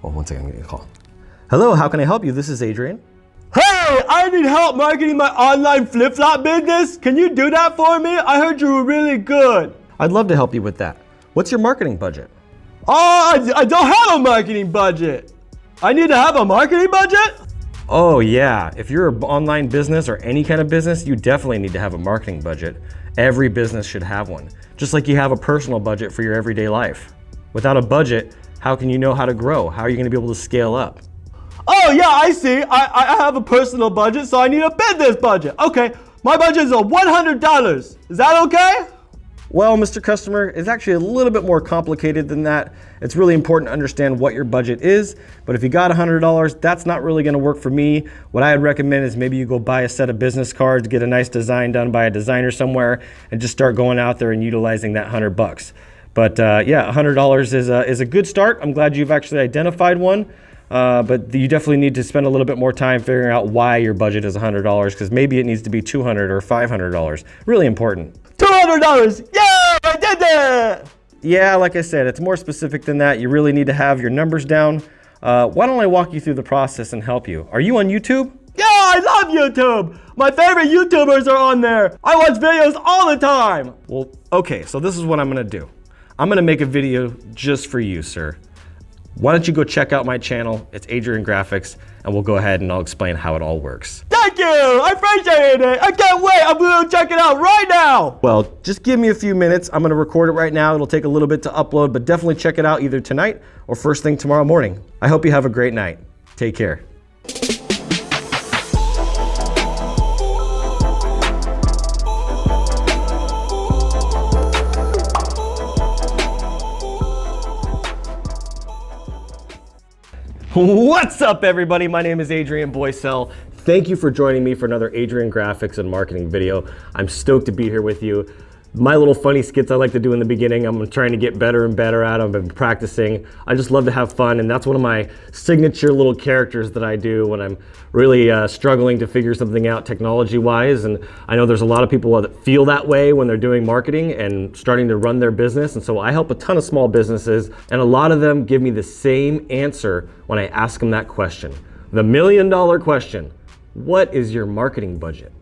Oh, one second, I'm getting a call. Hello, how can I help you? This is Adrian. Hey, I need help marketing my online flip-flop business. Can you do that for me? I heard you were really good. I'd love to help you with that. What's your marketing budget? Oh, I don't have a marketing budget. I need to have a marketing budget? Oh yeah, if you're an online business or any kind of business, you definitely need to have a marketing budget. Every business should have one, just like you have a personal budget for your everyday life. Without a budget, how can you know how to grow? How are you going to be able to scale up? Oh yeah, I see. I have a personal budget, so I need a business budget. Okay, my budget is $100. Is that okay? Well, Mr. Customer, it's actually a little bit more complicated than that. It's really important to understand what your budget is, but if you got $100, that's not really gonna work for me. What I'd recommend is maybe you go buy a set of business cards, get a nice design done by a designer somewhere, and just start going out there and utilizing that $100. But yeah, $100 is a good start. I'm glad you've actually identified one, but you definitely need to spend a little bit more time figuring out why your budget is $100, because maybe it needs to be $200 or $500. Really important. $200! Yeah, I did that! Yeah, like I said, it's more specific than that. You really need to have your numbers down. Why don't I walk you through the process and help you? Are you on YouTube? Yeah, I love YouTube! My favorite YouTubers are on there. I watch videos all the time. Well, okay, so this is what I'm gonna do. I'm gonna make a video just for you, sir. Why don't you go check out my channel? It's Adrian Graphics, and we'll go ahead and I'll explain how it all works. Thank you! I appreciate it! I can't wait! I'm gonna check it out right now! Well, just give me a few minutes. I'm gonna record it right now. It'll take a little bit to upload, but definitely check it out either tonight or first thing tomorrow morning. I hope you have a great night. Take care. What's up, everybody? My name is Adrian Boycell. Thank you for joining me for another Adrian Graphics and Marketing video. I'm stoked to be here with you. My little funny skits I like to do in the beginning, I'm trying to get better and better at them. I've been practicing. I just love to have fun, and that's one of my signature little characters that I do when I'm really struggling to figure something out technology-wise. And I know there's a lot of people that feel that way when they're doing marketing and starting to run their business. And so I help a ton of small businesses, and a lot of them give me the same answer when I ask them that question. The million-dollar question: what is your marketing budget?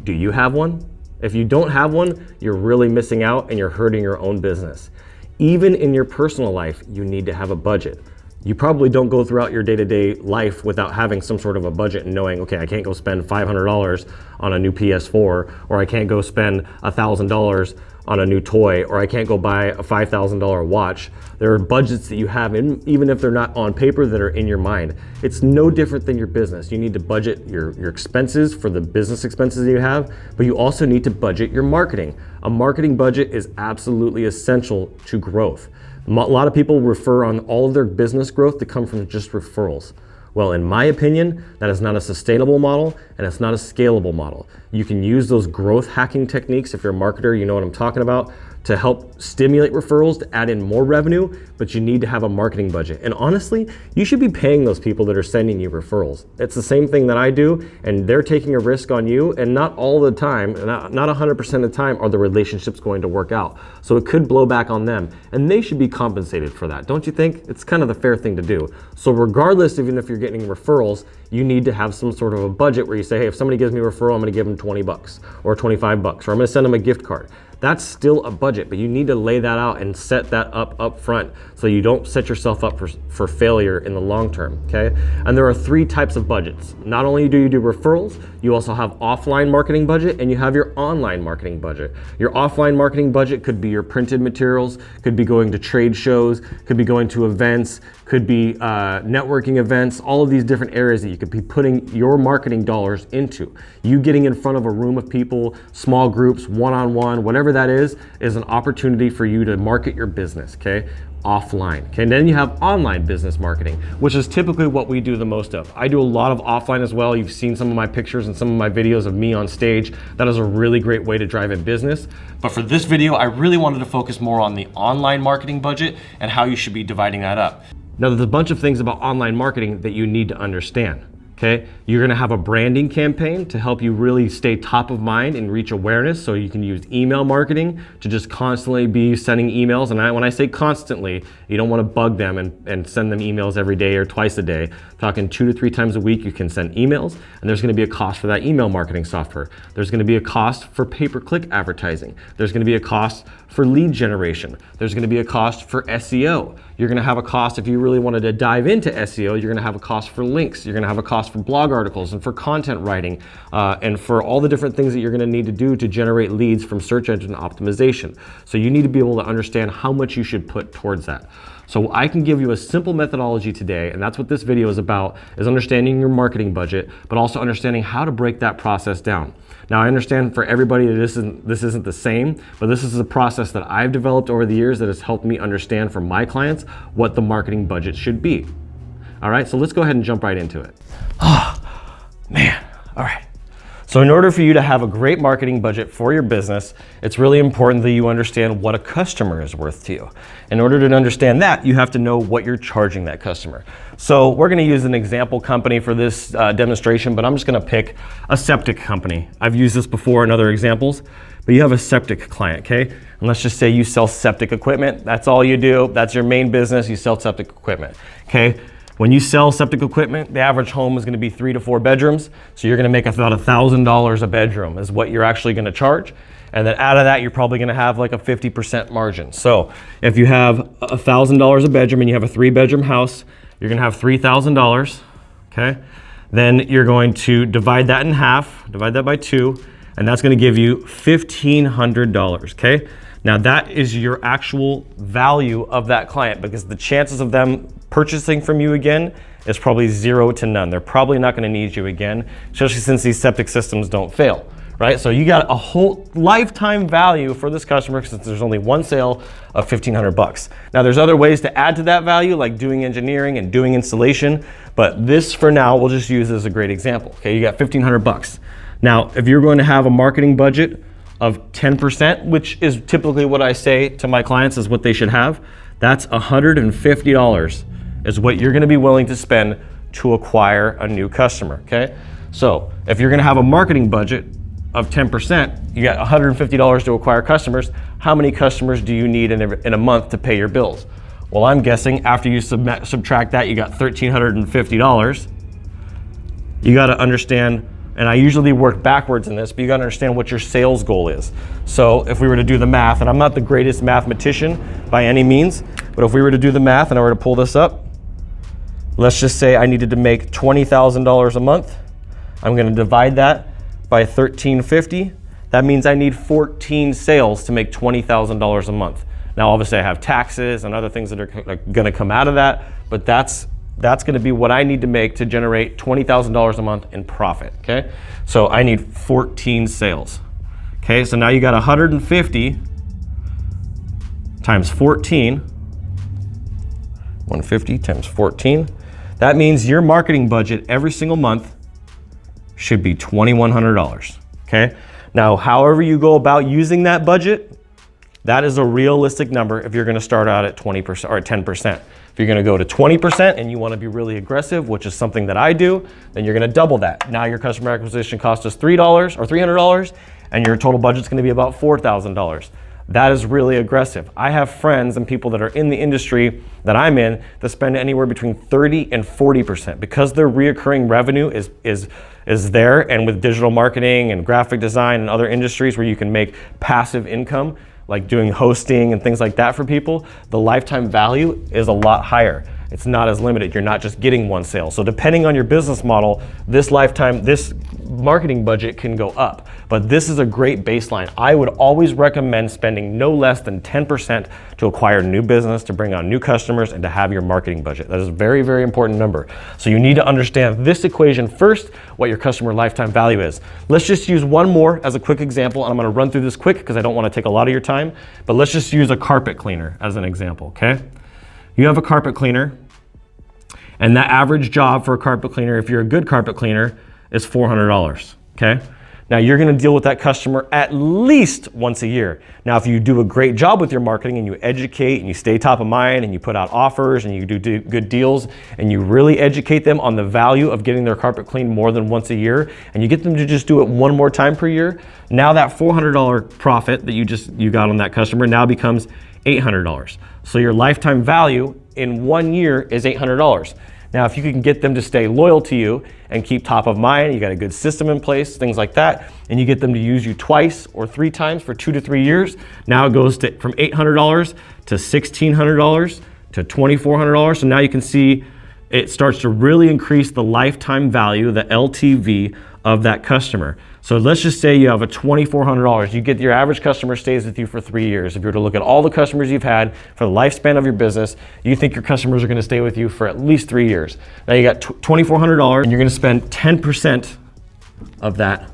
Do you have one? If you don't have one, you're really missing out and you're hurting your own business. Even in your personal life, you need to have a budget. You probably don't go throughout your day-to-day life without having some sort of a budget and knowing, okay, I can't go spend $500 on a new PS4, or I can't go spend $1,000 on a new toy, or I can't go buy a $5,000 watch. There are budgets that you have, even if they're not on paper, that are in your mind. It's no different than your business. You need to budget your expenses for the business expenses that you have, but you also need to budget your marketing. A marketing budget is absolutely essential to growth. A lot of people refer on all of their business growth to come from just referrals. Well, in my opinion, that is not a sustainable model, and it's not a scalable model. You can use those growth hacking techniques, if you're a marketer, you know what I'm talking about, to help stimulate referrals, to add in more revenue, but you need to have a marketing budget. And honestly, you should be paying those people that are sending you referrals. It's the same thing that I do, and they're taking a risk on you, and not all the time, not 100% of the time are the relationships going to work out. So it could blow back on them, and they should be compensated for that. Don't you think? It's kind of the fair thing to do. So regardless, even if you're getting referrals, you need to have some sort of a budget where you say, hey, if somebody gives me a referral, I'm gonna give them 20 bucks or 25 bucks, or I'm gonna send them a gift card. That's still a budget, but you need to lay that out and set that up front so you don't set yourself up for failure in the long term, okay? And there are 3 types of budgets. Not only do you do referrals, you also have offline marketing budget, and you have your online marketing budget. Your offline marketing budget could be your printed materials, could be going to trade shows, could be going to events, could be networking events, all of these different areas that you could be putting your marketing dollars into. You getting in front of a room of people, small groups, one-on-one, whatever that is an opportunity for you to market your business, okay? Offline. Okay, and then you have online business marketing, which is typically what we do the most of. I do a lot of offline as well. You've seen some of my pictures and some of my videos of me on stage. That is a really great way to drive a business. But for this video, I really wanted to focus more on the online marketing budget and how you should be dividing that up. Now, there's a bunch of things about online marketing that you need to understand. Okay, you're gonna have a branding campaign to help you really stay top of mind and reach awareness, so you can use email marketing to just constantly be sending emails. And when I say constantly, you don't wanna bug them and send them emails every day or twice a day. I'm talking 2 to 3 times a week you can send emails, and there's gonna be a cost for that email marketing software. There's gonna be a cost for pay-per-click advertising. There's gonna be a cost for lead generation. There's gonna be a cost for SEO. You're gonna have a cost if you really wanted to dive into SEO, you're gonna have a cost for links. You're gonna have a cost for blog articles and for content writing and for all the different things that you're gonna need to do to generate leads from search engine optimization. So you need to be able to understand how much you should put towards that. So I can give you a simple methodology today, and that's what this video is about, is understanding your marketing budget, but also understanding how to break that process down. Now, I understand for everybody that this isn't the same, but this is a process that I've developed over the years that has helped me understand for my clients what the marketing budget should be. All right, so let's go ahead and jump right into it. Oh, man, all right. So in order for you to have a great marketing budget for your business, it's really important that you understand what a customer is worth to you. In order to understand that, you have to know what you're charging that customer. So we're gonna use an example company for this demonstration, but I'm just gonna pick a septic company. I've used this before in other examples, but you have a septic client, okay? And let's just say you sell septic equipment. That's all you do. That's your main business. You sell septic equipment, okay? When you sell septic equipment, the average home is gonna be 3 to 4 bedrooms. So you're gonna make about $1,000 a bedroom is what you're actually gonna charge. And then out of that, you're probably gonna have like a 50% margin. So if you have $1,000 a bedroom and you have a 3-bedroom house, you're gonna have $3,000, okay? Then you're going to divide that in half, divide that by 2, and that's gonna give you $1,500, okay? Now that is your actual value of that client, because the chances of them purchasing from you again is probably 0 to none. They're probably not gonna need you again, especially since these septic systems don't fail, right? So you got a whole lifetime value for this customer since there's only one sale of $1,500. Now there's other ways to add to that value, like doing engineering and doing installation, but this for now, we'll just use as a great example. Okay, you got $1,500. Now, if you're going to have a marketing budget of 10%, which is typically what I say to my clients is what they should have, that's $150 is what you're gonna be willing to spend to acquire a new customer, okay? So if you're gonna have a marketing budget of 10%, you got $150 to acquire customers. How many customers do you need in a month to pay your bills? Well, I'm guessing after you subtract that, you got $1,350. You gotta understand, and I usually work backwards in this, but you gotta understand what your sales goal is. So if we were to do the math, and I'm not the greatest mathematician by any means, but if we were to do the math and I were to pull this up, let's just say I needed to make $20,000 a month. I'm gonna divide that by $1,350. That means I need 14 sales to make $20,000 a month. Now, obviously I have taxes and other things that are gonna come out of that, but that's gonna be what I need to make to generate $20,000 a month in profit, okay? So I need 14 sales. Okay, so now you got 150 times 14, 150 times 14. That means your marketing budget every single month should be $2,100, okay? Now, however you go about using that budget, that is a realistic number if you're gonna start out at 20% or at 10%. If you're gonna go to 20% and you wanna be really aggressive, which is something that I do, then you're gonna double that. Now your customer acquisition cost is $3 or $300, and your total budget's gonna be about $4,000. That is really aggressive. I have friends and people that are in the industry that I'm in that spend anywhere between 30 and 40% because their reoccurring revenue is there, and with digital marketing and graphic design and other industries where you can make passive income, like doing hosting and things like that for people, the lifetime value is a lot higher. It's not as limited. You're not just getting one sale. So depending on your business model, this marketing budget can go up, but this is a great baseline. I would always recommend spending no less than 10% to acquire new business, to bring on new customers, and to have your marketing budget. That is a very, very important number. So you need to understand this equation first, what your customer lifetime value is. Let's just use one more as a quick example, and I'm gonna run through this quick because I don't wanna take a lot of your time, but let's just use a carpet cleaner as an example, okay? You have a carpet cleaner, and that average job for a carpet cleaner, if you're a good carpet cleaner, is $400, okay? Now you're gonna deal with that customer at least once a year. Now, if you do a great job with your marketing and you educate and you stay top of mind and you put out offers and you do good deals and you really educate them on the value of getting their carpet cleaned more than once a year and you get them to just do it one more time per year, now that $400 profit that you got on that customer now becomes $800. So your lifetime value in 1 year is $800. Now, if you can get them to stay loyal to you and keep top of mind, you got a good system in place, things like that, and you get them to use you twice or 3 times for 2 to 3 years, now it goes from $800 to $1,600 to $2,400. So now you can see it starts to really increase the lifetime value, the LTV of that customer. So let's just say you have a $2,400. You get your average customer stays with you for 3 years. If you were to look at all the customers you've had for the lifespan of your business, you think your customers are gonna stay with you for at least 3 years. Now you got $2,400 and you're gonna spend 10% of that,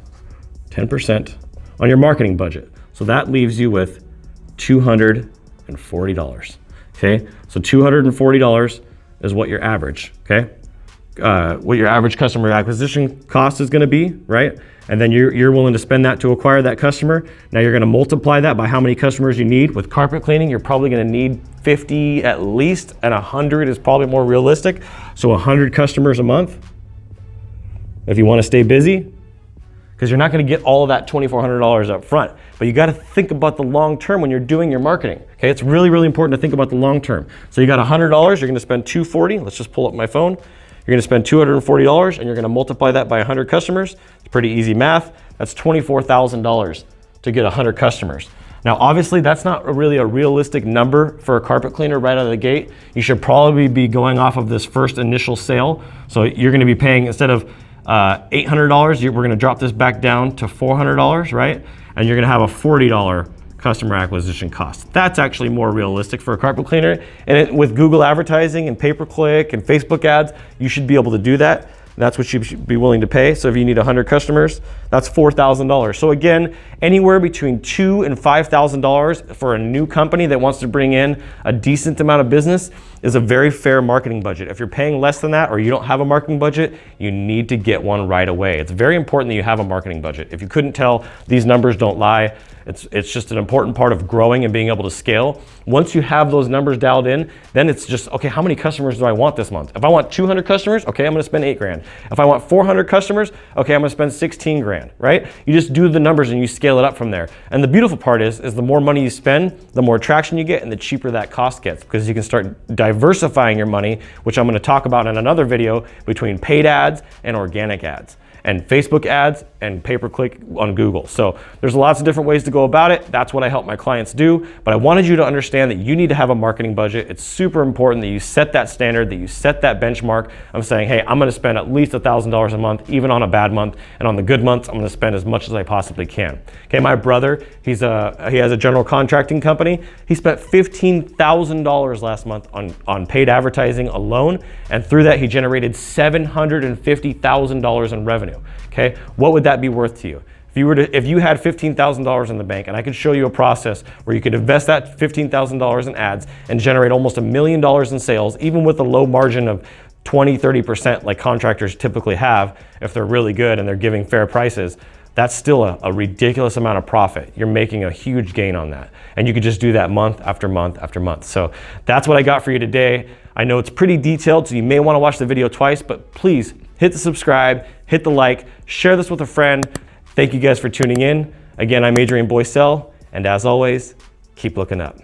10% on your marketing budget. So that leaves you with $240, okay? So $240 is what your average, okay? What your average customer acquisition cost is gonna be, right? And then you're willing to spend that to acquire that customer. Now you're gonna multiply that by how many customers you need. With carpet cleaning, you're probably gonna need 50 at least, and 100 is probably more realistic. So 100 customers a month, if you wanna stay busy, because you're not gonna get all of that $2,400 up front. But you gotta think about the long term when you're doing your marketing, okay? It's really, really important to think about the long term. So you got $100, you're gonna spend $240. Let's just pull up my phone. You're gonna spend $240 and you're gonna multiply that by 100 customers. It's pretty easy math. That's $24,000 to get 100 customers. Now, obviously that's not really a realistic number for a carpet cleaner right out of the gate. You should probably be going off of this first initial sale. So you're gonna be paying, instead of $800, we're gonna drop this back down to $400, right? And you're gonna have a $40 customer acquisition cost. That's actually more realistic for a carpet cleaner. And with Google advertising and pay-per-click and Facebook ads, you should be able to do that. That's what you should be willing to pay. So if you need 100 customers, that's $4,000. So again, anywhere between $2,000 and $5,000 for a new company that wants to bring in a decent amount of business is a very fair marketing budget. If you're paying less than that or you don't have a marketing budget, you need to get one right away. It's very important that you have a marketing budget. If you couldn't tell, these numbers don't lie. It's just an important part of growing and being able to scale. Once you have those numbers dialed in, then it's just, okay, how many customers do I want this month? If I want 200 customers, okay, I'm gonna spend $8,000. If I want 400 customers, okay, I'm gonna spend 16 grand, right? You just do the numbers and you scale it up from there. And the beautiful part is the more money you spend, the more traction you get and the cheaper that cost gets, because you can start diversifying your money, which I'm gonna talk about in another video, between paid ads and organic ads, and Facebook ads and pay-per-click on Google. So there's lots of different ways to go about it. That's what I help my clients do. But I wanted you to understand that you need to have a marketing budget. It's super important that you set that standard, that you set that benchmark. I'm saying, hey, I'm gonna spend at least $1,000 a month, even on a bad month. And on the good months, I'm gonna spend as much as I possibly can. Okay, my brother, he has a general contracting company. He spent $15,000 last month on paid advertising alone. And through that, he generated $750,000 in revenue. Okay, what would that be worth to you? If you had $15,000 in the bank, and I could show you a process where you could invest that $15,000 in ads and generate almost $1 million in sales, even with a low margin of 20-30% like contractors typically have, if they're really good and they're giving fair prices, that's still a ridiculous amount of profit. You're making a huge gain on that. And you could just do that month after month after month. So that's what I got for you today. I know it's pretty detailed, so you may want to watch the video twice, but please hit the subscribe, hit the like, share this with a friend. Thank you guys for tuning in. Again, I'm Adrian Boycell, and as always, keep looking up.